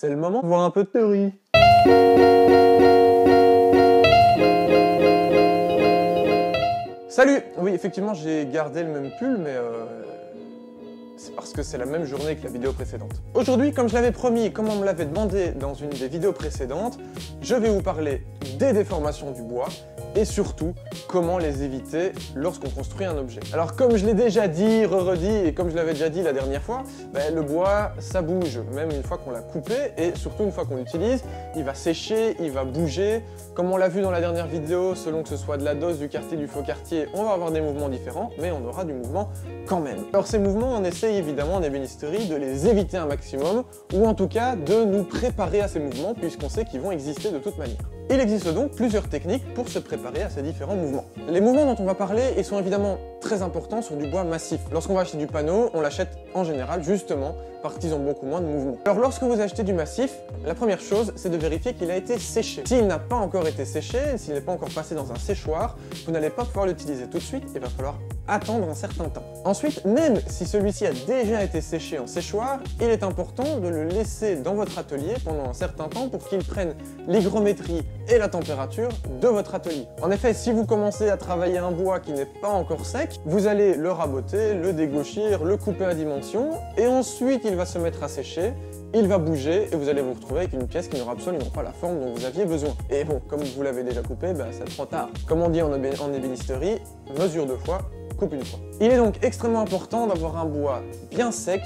C'est le moment de voir un peu de théorie. Salut! Oui, effectivement, j'ai gardé le même pull, mais c'est parce que c'est la même journée que la vidéo précédente. Aujourd'hui, comme je l'avais promis, comme on me l'avait demandé dans une des vidéos précédentes, je vais vous parler des déformations du bois et surtout comment les éviter lorsqu'on construit un objet. Alors comme je l'ai déjà dit, redit et comme je l'avais déjà dit la dernière fois, le bois ça bouge même une fois qu'on l'a coupé et surtout une fois qu'on l'utilise, il va sécher, il va bouger. Comme on l'a vu dans la dernière vidéo, selon que ce soit de la DOS, du quartier, du faux quartier, on va avoir des mouvements différents, mais on aura du mouvement quand même. Alors ces mouvements, on essaye évidemment en ébénisterie de les éviter un maximum, ou en tout cas de nous préparer à ces mouvements puisqu'on sait qu'ils vont exister de toute manière. Il existe donc plusieurs techniques pour se préparer à ces différents mouvements. Les mouvements dont on va parler, ils sont évidemment très importants sur du bois massif. Lorsqu'on va acheter du panneau, on l'achète en général justement parce qu'ils ont beaucoup moins de mouvements. Alors lorsque vous achetez du massif, la première chose, c'est de vérifier qu'il a été séché. S'il n'a pas encore été séché, s'il n'est pas encore passé dans un séchoir, vous n'allez pas pouvoir l'utiliser tout de suite, il va falloir attendre un certain temps. Ensuite, même si celui-ci a déjà été séché en séchoir, il est important de le laisser dans votre atelier pendant un certain temps pour qu'il prenne l'hygrométrie et la température de votre atelier. En effet, si vous commencez à travailler un bois qui n'est pas encore sec, vous allez le raboter, le dégauchir, le couper à dimension, et ensuite il va se mettre à sécher, il va bouger, et vous allez vous retrouver avec une pièce qui n'aura absolument pas la forme dont vous aviez besoin. Et bon, comme vous l'avez déjà coupé, c'est trop tard. Comme on dit en ébénisterie, mesure 2 fois, coupe une fois. Il est donc extrêmement important d'avoir un bois bien sec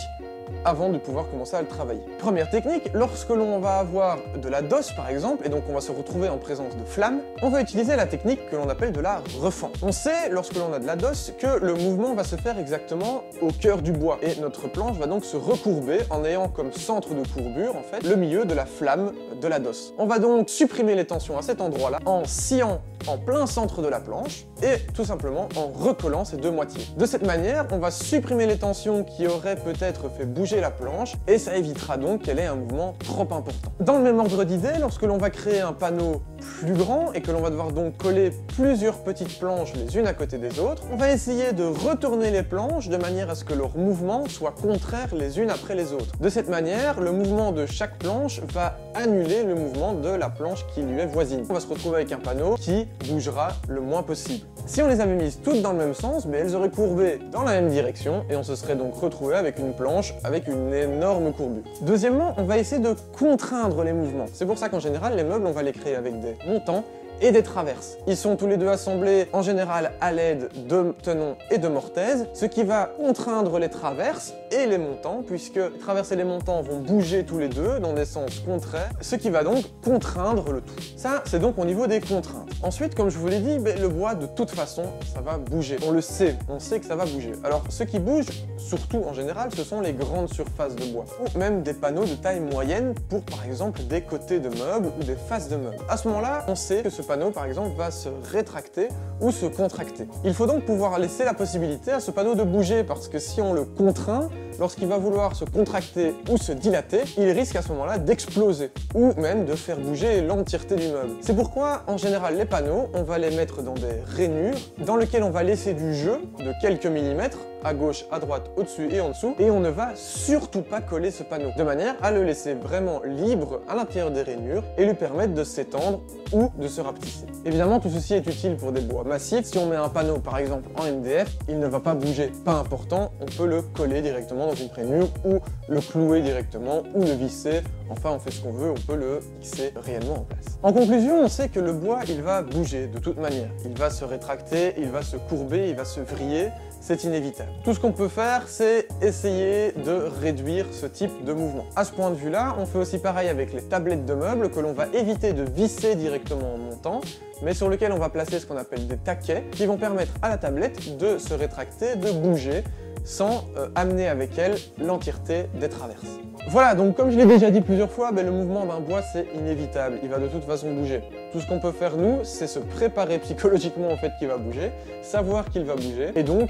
avant de pouvoir commencer à le travailler. Première technique, lorsque l'on va avoir de la DOS par exemple, et donc on va se retrouver en présence de flammes, on va utiliser la technique que l'on appelle de la refend. On sait, lorsque l'on a de la DOS, que le mouvement va se faire exactement au cœur du bois, et notre planche va donc se recourber en ayant comme centre de courbure, en fait, le milieu de la flamme de la DOS. On va donc supprimer les tensions à cet endroit-là en sciant en plein centre de la planche et tout simplement en recollant ces deux moitiés. De cette manière, on va supprimer les tensions qui auraient peut-être fait bouger la planche et ça évitera donc qu'elle ait un mouvement trop important. Dans le même ordre d'idée, lorsque l'on va créer un panneau plus grand et que l'on va devoir donc coller plusieurs petites planches les unes à côté des autres, on va essayer de retourner les planches de manière à ce que leurs mouvements soient contraires les unes après les autres. De cette manière, le mouvement de chaque planche va annuler le mouvement de la planche qui lui est voisine. On va se retrouver avec un panneau qui bougera le moins possible. Si on les avait mises toutes dans le même sens, elles auraient courbé dans la même direction et on se serait donc retrouvé avec une planche avec une énorme courbure. Deuxièmement, on va essayer de contraindre les mouvements. C'est pour ça qu'en général, les meubles, on va les créer avec des montants et des traverses. Ils sont tous les deux assemblés en général à l'aide de tenons et de mortaises, ce qui va contraindre les traverses et les montants, puisque les traverses et les montants vont bouger tous les deux dans des sens contraires, ce qui va donc contraindre le tout. Ça, c'est donc au niveau des contraintes. Ensuite, comme je vous l'ai dit, le bois, de toute façon, ça va bouger. On le sait, on sait que ça va bouger. Alors, ce qui bouge, surtout en général, ce sont les grandes surfaces de bois, ou même des panneaux de taille moyenne pour, par exemple, des côtés de meubles ou des faces de meubles. À ce moment-là, on sait que ce panneau, par exemple, va se rétracter ou se contracter. Il faut donc pouvoir laisser la possibilité à ce panneau de bouger, parce que si on le contraint, lorsqu'il va vouloir se contracter ou se dilater, il risque à ce moment-là d'exploser, ou même de faire bouger l'entièreté du meuble. C'est pourquoi, en général, les panneaux, on va les mettre dans des rainures, dans lesquelles on va laisser du jeu de quelques millimètres, à gauche, à droite, au-dessus et en dessous, et on ne va surtout pas coller ce panneau, de manière à le laisser vraiment libre à l'intérieur des rainures et lui permettre de s'étendre ou de se rapetisser. Évidemment, tout ceci est utile pour des bois massifs. Si on met un panneau, par exemple, en MDF, il ne va pas bouger. Pas important, on peut le coller directement dans une rainure ou le clouer directement ou le visser. Enfin, on fait ce qu'on veut, on peut le fixer réellement en place. En conclusion, on sait que le bois, il va bouger de toute manière. Il va se rétracter, il va se courber, il va se vriller. C'est inévitable. Tout ce qu'on peut faire, c'est essayer de réduire ce type de mouvement. À ce point de vue-là, on fait aussi pareil avec les tablettes de meubles que l'on va éviter de visser directement en montant, mais sur lesquelles on va placer ce qu'on appelle des taquets qui vont permettre à la tablette de se rétracter, de bouger, sans amener avec elle l'entièreté des traverses. Voilà, donc comme je l'ai déjà dit plusieurs fois, le mouvement d'un bois c'est inévitable, il va de toute façon bouger. Tout ce qu'on peut faire nous, c'est se préparer psychologiquement au fait qu'il va bouger, savoir qu'il va bouger, et donc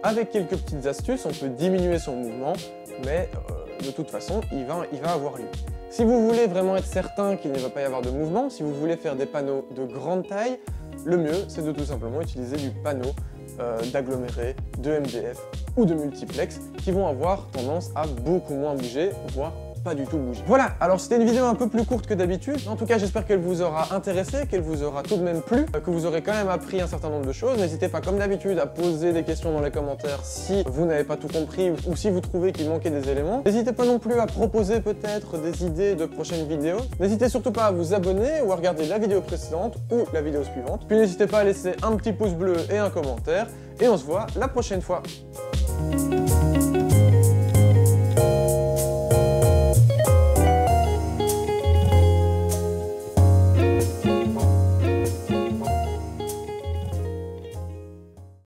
avec quelques petites astuces, on peut diminuer son mouvement, mais de toute façon, il va avoir lieu. Si vous voulez vraiment être certain qu'il ne va pas y avoir de mouvement, si vous voulez faire des panneaux de grande taille, le mieux, c'est de tout simplement utiliser du panneau d'aggloméré, de MDF ou de multiplex qui vont avoir tendance à beaucoup moins bouger, voire pas du tout bougé. Voilà, alors c'était une vidéo un peu plus courte que d'habitude. En tout cas, j'espère qu'elle vous aura intéressé, qu'elle vous aura tout de même plu, que vous aurez quand même appris un certain nombre de choses. N'hésitez pas, comme d'habitude, à poser des questions dans les commentaires si vous n'avez pas tout compris ou si vous trouvez qu'il manquait des éléments. N'hésitez pas non plus à proposer peut-être des idées de prochaines vidéos. N'hésitez surtout pas à vous abonner ou à regarder la vidéo précédente ou la vidéo suivante. Puis n'hésitez pas à laisser un petit pouce bleu et un commentaire. Et on se voit la prochaine fois.